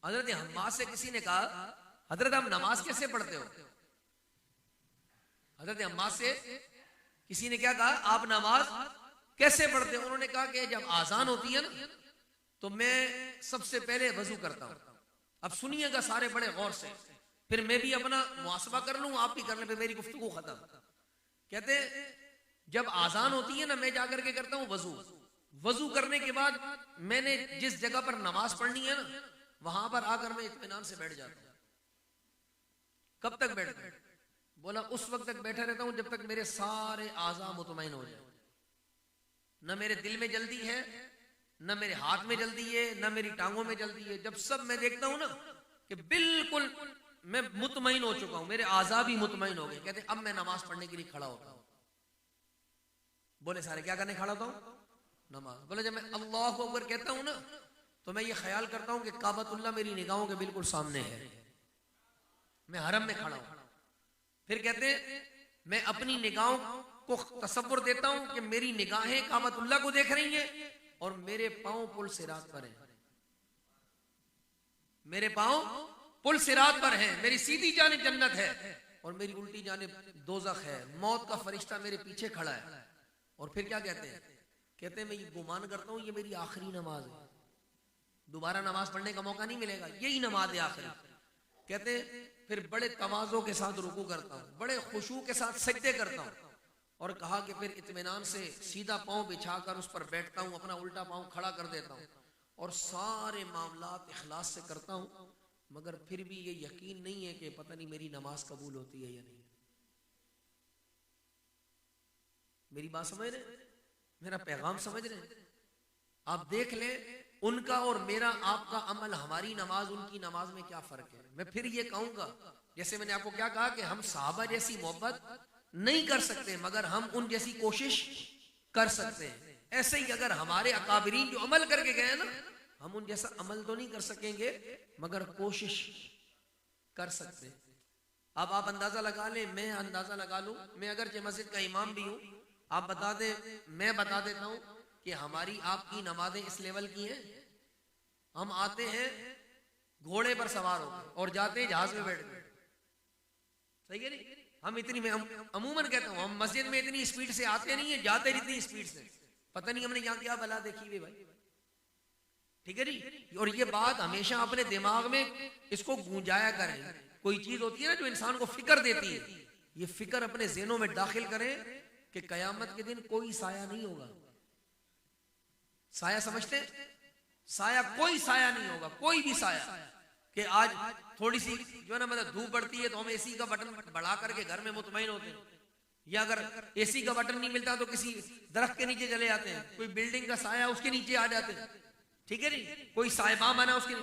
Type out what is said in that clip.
हजरत हम्मास से किसी ने कहा, हजरत आप नमाज कैसे पढ़ते हो? हजरत हम्मास से किसी ने क्या कहा, आप नमाज कैसे पढ़ते हो? उन्होंने कहा कि जब आजान होती है ना तो मैं सबसे पहले वजू करता हूं। अब सुनिएगा सारे बड़े गौर से, फिर मैं भी अपना मुहासबा कर लूं, आप भी कर लें, फिर मेरी गुफ्तगू खत्म। कहते जब आजान होती है ना, मैं जाकर के करता हूं वजू। वजू करने के बाद मैंने जिस जगह पर नमाज पढ़नी है ना, वहां पर आकर मैं इत्मीनान से बैठ जाता हूं। कब तक बैठता हूं? बोला उस वक्त तक बैठा रहता हूं जब तक मेरे सारे आज़ा मुतमईन हो जाए। न मेरे दिल में जल्दी है, न मेरे हाथ में जल्दी है, न मेरी टांगों में जल्दी है। जब सब मैं देखता हूं ना कि बिल्कुल मैं मुतमईन हो चुका हूं, मेरे आज़ा भी मुतमईन हो गए, कहते अब मैं नमाज पढ़ने के लिए खड़ा होता हूं। बोले सारे क्या करने खड़ा होता हूं? नमाज। बोले जब मैं अल्लाह अकबर कहता हूं ना तो मैं ये ख्याल करता हूं कि काबतुल्लाह मेरी निगाहों के बिल्कुल सामने है, मैं हरम में खड़ा हूं। फिर कहते मैं अपनी निगाहों को तसव्वुर देता हूं कि मेरी निगाहें काबतुल्लाह को देख रही हैं और मेरे पांव पुल सिरात पर हैं, मेरे पांव पुल सिरात पर हैं। मेरी सीधी जानिब जन्नत है और मेरी उल्टी जानिब दोज़ख है। मौत का फरिश्ता मेरे पीछे खड़ा है। और फिर क्या कहते हैं? कहते हैं मैं ये गुमान करता हूं ये मेरी आखिरी नमाज है, दोबारा नमाज पढ़ने का मौका नहीं मिलेगा, यही नमाज है आखिरी। कहते फिर बड़े तवाज़ो के साथ रुकू करता हूं, बड़े खुशू के साथ सजदे करता हूं। और कहा कि फिर इत्मीनान से सीधा पांव बिछाकर उस पर बैठता हूं, अपना उल्टा पांव खड़ा कर देता हूं और सारे मामलात इखलास से करता हूं। मगर फिर भी ये यकीन नहीं है कि पता नहीं मेरी नमाज कबूल होती है या नहीं। मेरी बात समझ रहे, मेरा पैगाम समझ रहे? आप देख ले उनका और मेरा, आपका अमल, हमारी नमाज उनकी नमाज में क्या फर्क है। मैं फिर ये कहूंगा, जैसे मैंने आपको क्या कहा कि हम साहबा जैसी मोहब्बत नहीं कर सकते मगर हम उन जैसी कोशिश कर सकते हैं। ऐसे ही अगर हमारे अकाबरीन जो अमल करके गए ना, हम उन जैसा अमल तो नहीं कर सकेंगे मगर कोशिश कर सकते हैं। अब आप अंदाजा लगा लें, मैं अंदाजा लगा लूं, मैं अगर मस्जिद का इमाम भी हूं, आप बता दे, मैं बता देता हूं कि हमारी आपकी नमाजें इस लेवल की हैं। हम आते हैं घोड़े पर सवार होकर और जाते हैं जहाज में बैठ कर, सही है नहीं? हम इतनी, मैं अमूमन कहता हूं, हम मस्जिद में इतनी स्पीड से आते नहीं है, जाते इतनी स्पीड से, पता नहीं हमने यहाँ क्या बला देखी हुई भाई, ठीक है जी। और ये बात हमेशा अपने दिमाग में इसको गूंजाया करें। कोई चीज होती है ना जो इंसान को फिक्र देती है, ये फिक्र अपने ज़हनों में दाखिल करें कि कयामत के दिन कोई साया नहीं होगा। साया समझते? साया, कोई साया नहीं होगा, कोई भी साया। कि आज थोड़ी सी जो है ना मतलब धूप पड़ती है तो हम एसी का बटन बढ़ा करके घर में मुतमईन होते हैं, या अगर एसी का बटन नहीं मिलता तो किसी दरख्त के नीचे चले जाते हैं, कोई बिल्डिंग का साया उसके नीचे आ जाते हैं, ठीक है नहीं? कोई साहिबा बना उसके